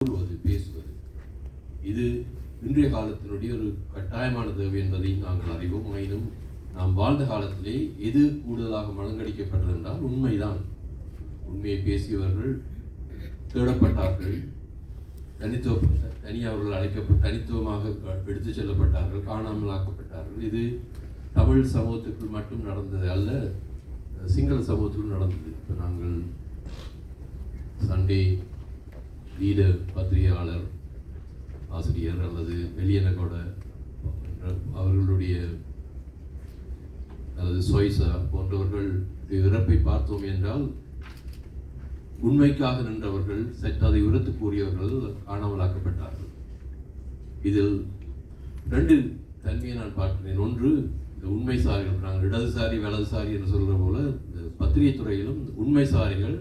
கூறுவது, பேசுவது, இது இன்றைய காலத்தினுடைய ஒரு கட்டாயமான தேவை என்பதை நாங்கள் அறிவோம். ஆயினும் நாம் வாழ்ந்த காலத்திலே எது கூடுதலாக மலங்கடிக்கப்பட்டது என்றால் உண்மைதான். உண்மையை பேசியவர்கள் தேடப்பட்டார்கள், தனியவர்கள் தனித்துவமாக எடுத்துச் செல்லப்பட்டார்கள், காணாமல் ஆக்கப்பட்டார்கள். இது தமிழ் சமூகத்துக்குள் மட்டும் நடந்தது அல்ல, சிங்கள சமூகத்துக்குள் நடந்தது. இப்போ நாங்கள் சண்டே லீடர், பத்திரிகையாளர், ஆசிரியர் அல்லது வெளியனகோட அவர்களுடைய அல்லது சொய்சா போன்றவர்கள் இறப்பை பார்த்தோம் என்றால் உண்மைக்காக நின்றவர்கள், சற்று அதை உரத்து கூறியவர்கள் காணாமலாக்கப்பட்டார்கள். இதில் ரெண்டு தன்மையை நான் பார்க்கிறேன். ஒன்று, இந்த உண்மைசாரிகள், நாங்கள் இடதுசாரி வலதுசாரி என்று சொல்கிற போல இந்த பத்திரிகை துறையிலும் உண்மைசாரிகள்,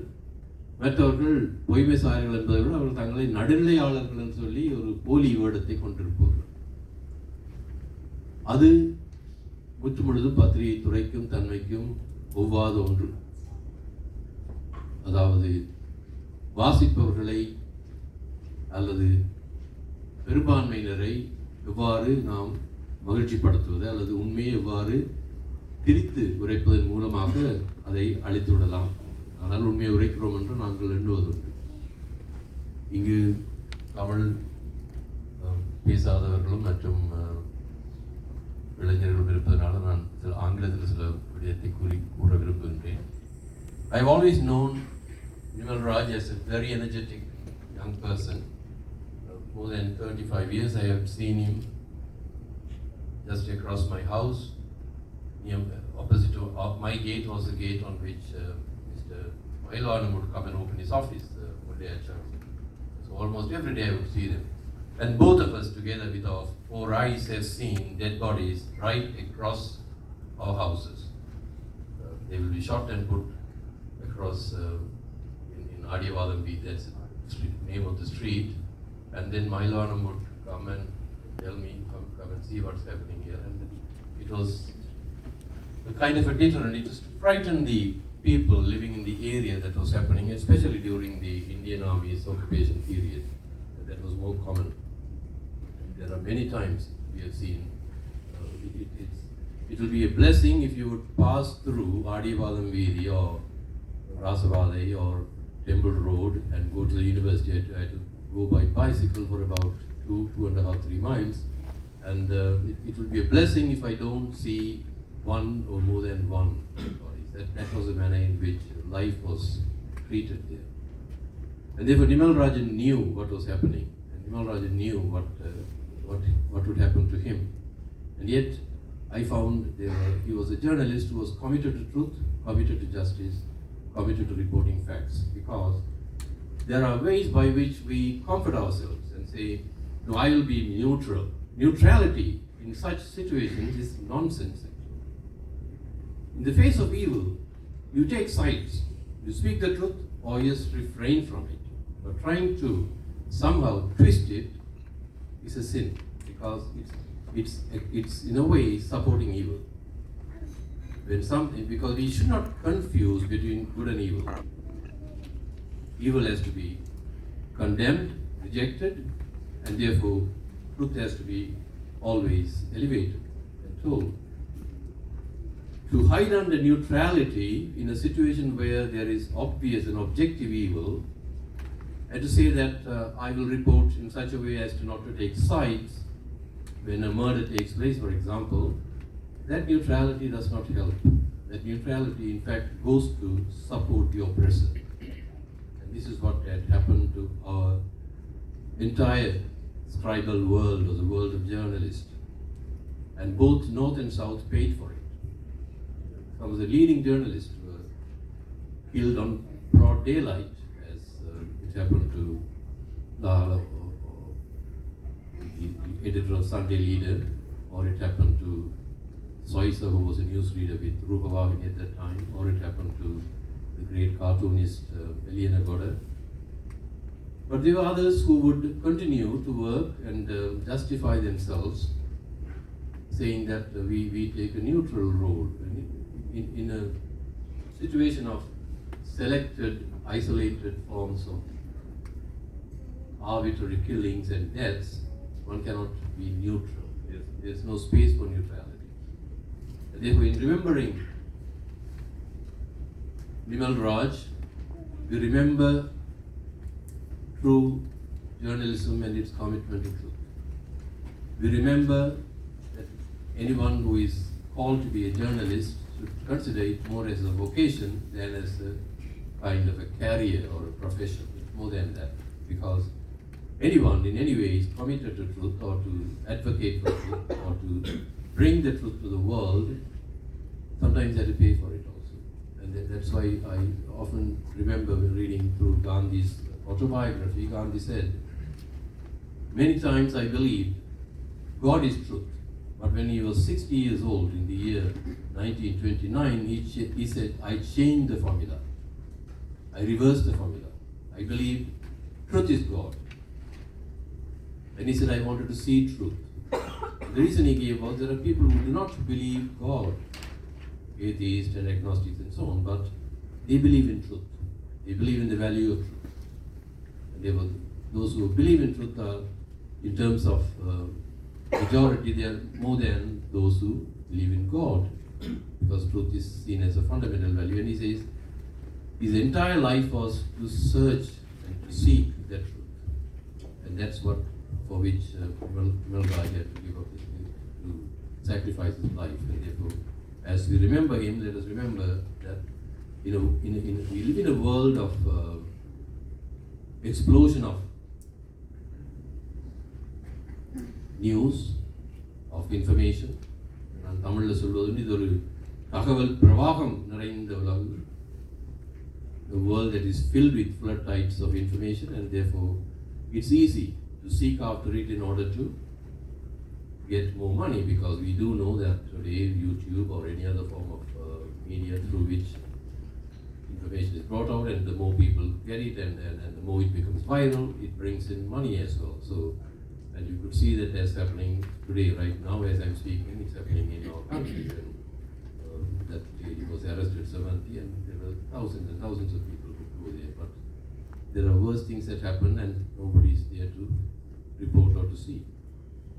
மற்றவர்கள் பொய்மைசாரிகள் என்பதை விட அவர்கள் தங்களை நடுநிலையாளர்கள் என்று சொல்லி ஒரு போலி வேடத்தை கொண்டிருப்பவர்கள். அது முற்றுமுழுதும் பத்திரிகை துறைக்கும் தன்மைக்கும் ஒவ்வாத ஒன்று. அதாவது வாசிப்பவர்களை அல்லது பெரும்பான்மையினரை எவ்வாறு நாம் மகிழ்ச்சிப்படுத்துவது அல்லது உண்மையை எவ்வாறு பிரித்து உரைப்பதன் மூலமாக அதை அழித்து விடலாம். ஆனால் உண்மையை உரைக்கிறோம் என்று நாங்கள் எண்ணுவதுண்டு. இங்கு தமிழ் பேசாதவர்களும் மற்றும் இளைஞர்களும் இருப்பதனால நான் ஆங்கிலத்தில் சில விடயத்தை கூற விரும்புகின்றேன். I have always known Nimalarajan as a very energetic young person. More than 35 years I have seen him just across my house. Opposite to my gate was the gate on which Mr. Mylvaganam would come and open his office one day at church. So almost every day I would see them. And both of us together with our 4 eyes have seen dead bodies right across our houses. They will be shot and put across in Adiyavalam Beach, that's the name of the street. And then Mylvaganam would come and tell me, come and see what's happening here. And it was a kind of a deterrent. It was to frighten the people living in the area that was happening, especially during the Indian Army's occupation period. That was more common. And there are many times we have seen. It will be a blessing if you would pass through Adiyavalam Veedi or Rasavale or Temple Road and go to the university. I had to go by bicycle for about 2.5, 3 miles. And it will be a blessing if I don't see one or more than one body. That was the manner in which life was treated there. And therefore Nimalarajan knew what was happening. And Nimalarajan knew what would happen to him. And yet I found he was a journalist who was committed to truth, committed to justice, committed to reporting facts. Because there are ways by which we comfort ourselves and say, no, I will be neutral. Neutrality in such situations is nonsense. In the face of evil, you take sides. You speak the truth or just refrain from it. But trying to somehow twist it is a sin, because it's in a way supporting evil. Because we should not confuse between good and evil. Evil has to be condemned, rejected, and therefore truth has to be always elevated and told. To hide under neutrality in a situation where there is obvious and objective evil, and to say that I will report in such a way as to not to take sides when a murder takes place, for example, that neutrality does not help. That neutrality, in fact, goes to support the oppressor. And this is what had happened to our entire scribal world, or the world of journalists. And both North and South paid for it. Some of the leading journalists were killed on broad daylight, as it happened to the editor of Sunday Leader, or it happened to Soisa, who was a newsreader with Rupavahini at that time, or it happened to the great cartoonist Eliana. But there were others who would continue to work and justify themselves, saying that we take a neutral role. In a situation of selected, isolated forms of arbitrary killings and deaths, one cannot be neutral. There's no space for neutrality. And therefore, in remembering Nimalraj, we remember true journalism and its commitment to truth. We remember that anyone who is called to be a journalist should consider it more as a vocation than as a kind of a career or a profession. It's more than that, because anyone in any way is committed to truth or to advocate for truth or to bring the truth to the world, sometimes they have to pay for it also. And that's why I often remember when reading through Gandhi's autobiography, Gandhi said, many times I believed God is truth. But when he was 60 years old in the year 1929, he said, I changed the formula. I reversed the formula. I believe truth is God. And he said, I wanted to see truth. The reason he gave was there are people who do not believe God, atheists and agnostics and so on, but they believe in truth. They believe in the value of truth. And those who believe in truth are, in terms of majority, they are more than those who believe in God, because truth is seen as a fundamental value. And he says his entire life was to search and to seek that truth. And that's what, for which Nimalraj had to give up to sacrifice his life. And therefore, as we remember him, let us remember that we live in a world of explosion of news, of information. நான் தமிழில் சொல்வது இது ஒரு தகவல் பிரவாகம் நிறைந்த உலகம். The world that is filled with floodtides of information, and therefore it's easy to seek after it in order to get more money, because we do know that today YouTube or any other form of media through which information is brought out, and the more people get it and the more it becomes viral, it brings in money as well. So, and you could see that that's happening today, right now as I'm speaking, it's happening in our country. And that lady was arrested, 70, and there were thousands and thousands of people who go there. But there are worse things that happen and nobody is there to report or to see.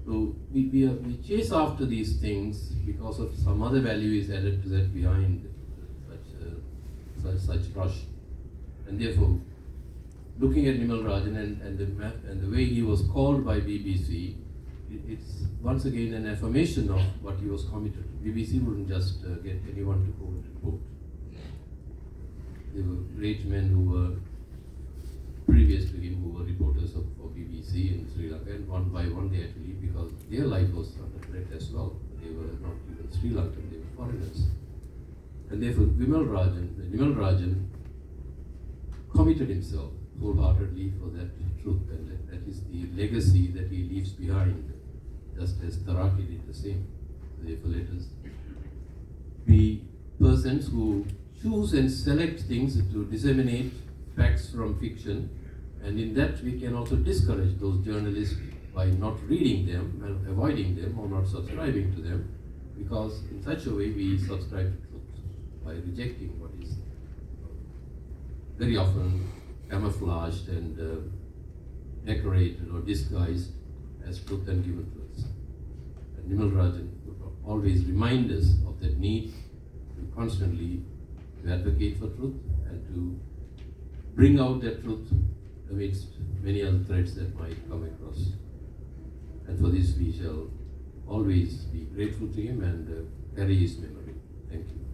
So we chase after these things because of some other value is added to that behind such rush. And therefore, looking at Nimalarajan and the way he was called by BBC, it's once again an affirmation of what he was committed to. BBC wouldn't just get anyone to go and report. There were great men who were previous to him who were reporters for BBC in Sri Lanka, and one by one they had to leave because their life was under threat as well. They were not even Sri Lankan, they were foreigners. And therefore Nimalarajan committed himself wholeheartedly for that truth, and that is the legacy that he leaves behind, just as Taraki did the same. Therefore let us be persons who choose and select things to disseminate facts from fiction, and in that we can also discourage those journalists by not reading them and avoiding them or not subscribing to them, because in such a way we subscribe to truth by rejecting what is very often camouflaged and decorated or disguised as truth and given to us. And Nimalarajan would always remind us of that need to constantly advocate for truth and to bring out that truth amidst many other threats that might come across. And for this we shall always be grateful to him and carry his memory. Thank you.